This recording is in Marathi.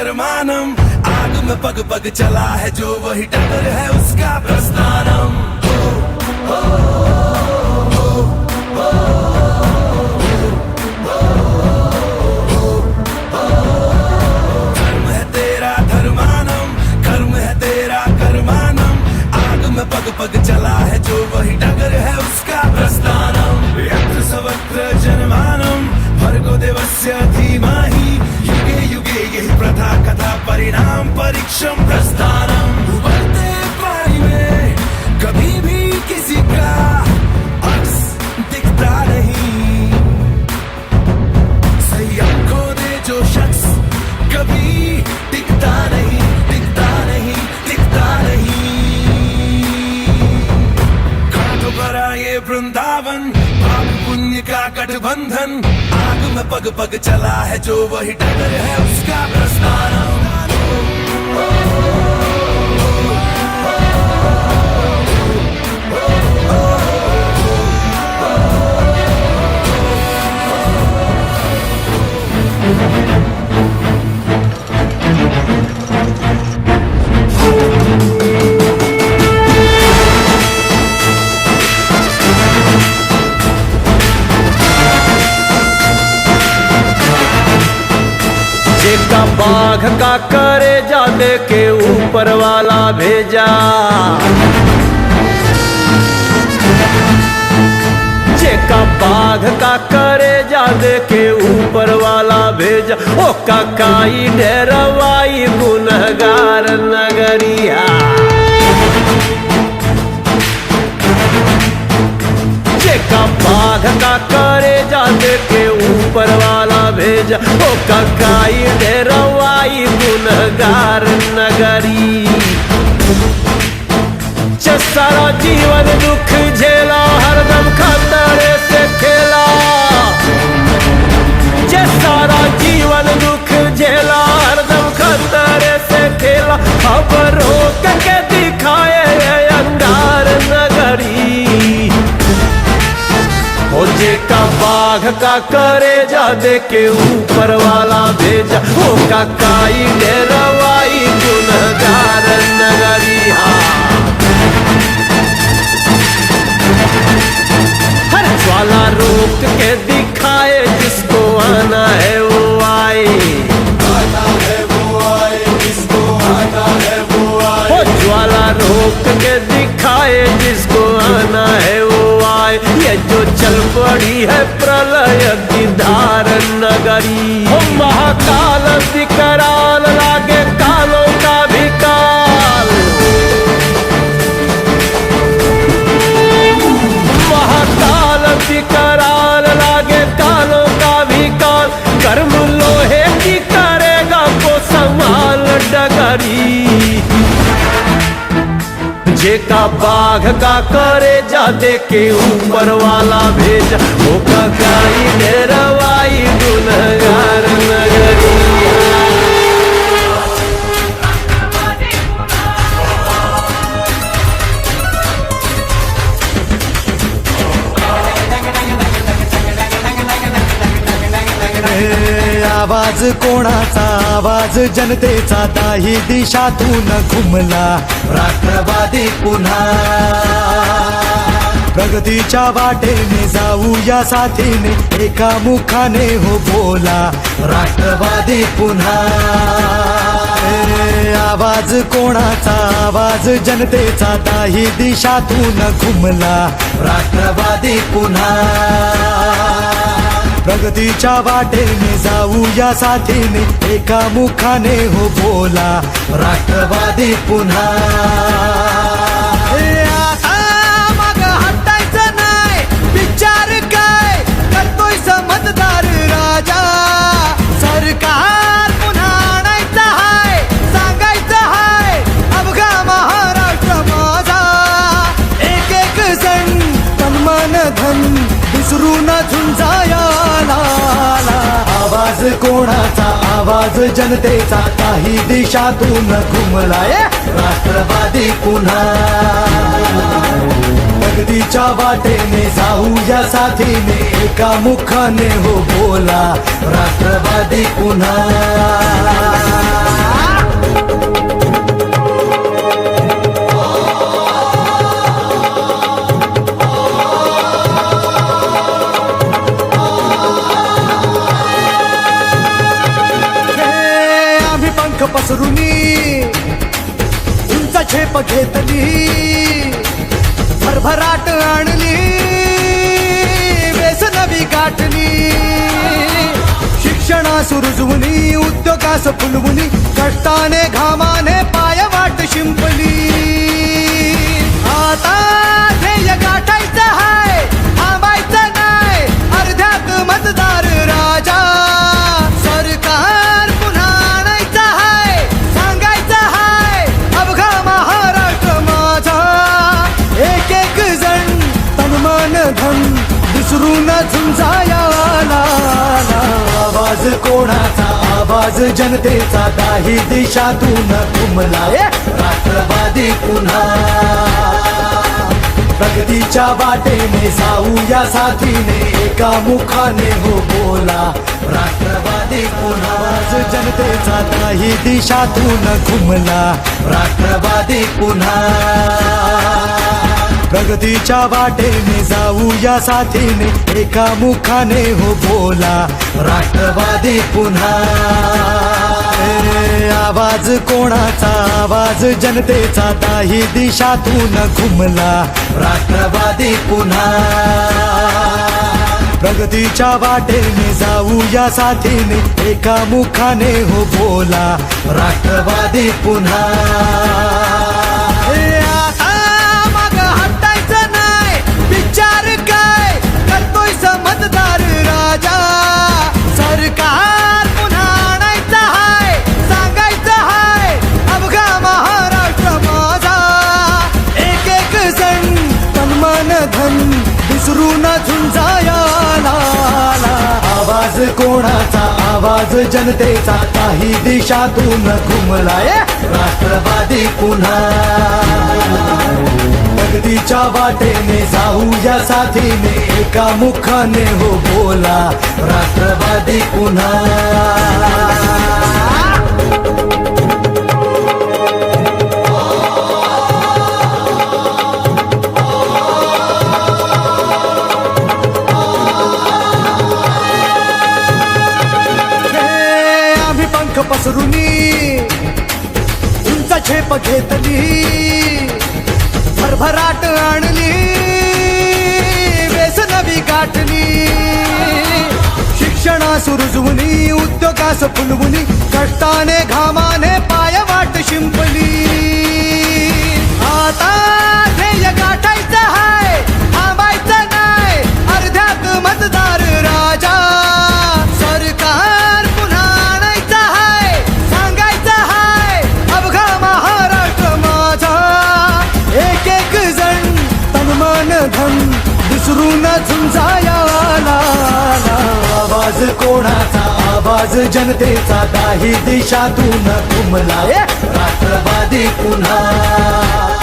धर्मानम। आग में पग पग चला है जो वही डगर है उसका प्रस्थानम। धर्म है तेरा धर्मानम, कर्म है तेरा कर्मानम। आग में पग पग चला है जो वही डगर है उसका प्रस्थानम। यत्र सर्वत्र जनमानम, भर्गो देवस्य धीमहि। युगे युगे यही प्रथा कथा परिणाम परीक्षम प्रस्थानम। उबलते पानी में कभी भी किसी का अक्स दिखता नहीं। संयम खो दे जो शख्स कभी दिखता नहीं, दिखता नहीं, दिखता नहीं। घाटों पर आए वृंदावन, पाप पुण्य का गठबंधन। आग में पग पग चला है जो वही डगर है उसका प्रस्थानम। जेका बाघ का करे जा दे के ऊपर वाला भेजा। जेका बाघ का करे जा दे के ऊपर वाला भेजा। ओ काकाई डेरवाई गुनहगार नगरिया। जेका बाघ का करे जा दे के ऊपर वाला भेजा। ओ काकाई डेरवाई गुनहगार नगरी। सारा जीवन दुख झेला, हरदम खतरे से खेला। सारा जीवन दुख झेला, हरदम खतरे से खेला। अब रोक के दिखाए अंगार नगरी। ओ जेका बाघ का करे जा दे के ऊपर वाला भेजा। ओ काकाई डेरवाई गुनहगार नगरी। हर ज्वाला रोक के दिखाए, जिसको आना है वो आए। आना है वो आए, जिसको आना है वो आए। ओ ज्वाला रोक के दिखाए, जिसको आना है वो आए। ये जो चल पड़ी है प्रलय की धार नगरी। ओ महाकाल विकराल लागे कालों का भी काल। महाकाल विकराल लागे कालों का भी काल। कर्म लोहे की करेगा को संभाल डगरी। जेका बाघ का करे जा दे के ऊपर वाला भेजा। ओ काकाई डेरवाई गुनहगार नगरी। आवाज कोणाचा, आवाज जनतेचा। दाही दिशातून घुमला राष्ट्रवादी पुन्हा। प्रगतीच्या वाटेने जाऊया साथीने, एका मुखाने हो बोला राष्ट्रवादी पुन्हा। आवाज कोणाचा, आवाज जनतेचा। दाही दिशातून घुमला राष्ट्रवादी पुन्हा। प्रगतीच्या वाटेने जाऊया साथीने, एका मुखाने हो बोला राष्ट्रवादी पुन्हा। मग हटायचं नाही, विचार काय करतोय समजदार राजा। सरकार पुन्हा आणायचं हाय, सांगायचं हाय अवघा महाराष्ट्र माझा। एक एक जण तन मन धन विसरून झुंजाया। आवाज कोणाचा, आवाज जनतेचा। काही दिशातून घुमलाय राष्ट्रवादी पुन्हा। प्रगतीच्या वाटेने जाऊया साथीने, एका मुखाने हो बोला राष्ट्रवादी पुन्हा। घेतली भरभराट आणली बेस नवी गाठली शिक्षणास रुजवुनी उद्योगास फुलवुनी कष्टाने घामाने पाय वाट शिंपली आता ध्येय गाठायचं हाय थांबायचं नाही अर्ध्यात मतदार राजा सरकार पुन्हा आणायचं हाय सांगायचं हाय अवघा महाराष्ट्र माझा एक एक जण तनमान धन विसरून झुंजायाला आवाज कोणाचा आवाज जनतेचा काही दिशातून घुमला राष्ट्रवादी पुन्हा प्रगतीच्या वाटेने जाऊया साथीने एका मुखाने हो बोला राष्ट्रवादी पुन्हा आवाज जनतेचा काही दिशातून घुमला राष्ट्रवादी पुन्हा प्रगतीच्या वाटेने जाऊया साथीने एका मुखाने हो बोला राष्ट्रवादी पुन्हा आवाज कोणाचा आवाज जनतेचा काही दिशातून घुमला राष्ट्रवादी पुन्हा प्रगतीच्या वाटेने जाऊया साथीने एका मुखाने हो बोला राष्ट्रवादी पुन्हा मतदार राजा सरकार पुन्हा आणायचं हाय सांगायचं हाय अवघा महाराष्ट्र माझा एक एक जण तनमन धन विसरून झुंजायाला आवाज कोणाचा आवाज जनतेचा काही दिशातून घुमलाय राष्ट्रवादी पुन्हा प्रगतीच्या वाटेने जाऊया साथीने एका मुखाने हो बोला राष्ट्रवादी पुन्हा आम्ही पंख पसरुनी उंच झेप घेतली भरभराट आणली बेस नवी गाठली शिक्षणास रुजवुनी उद्योगास फुलवुनी कष्टाने घामाने पाय वाट शिंपली आता ध्येय गाठायचं हाय थांबायचं नाही अर्ध्यात मतदार राजा सरकार पुन्हा आणायचं हाय सांगायचं हाय अवघा महाराष्ट्र माझा एक एक जण तनमन धन विसरून झुंजायाला आवाज कोणाचा आवाज जनतेचा काही दिशातून घुमला राष्ट्रवादी पुन्हा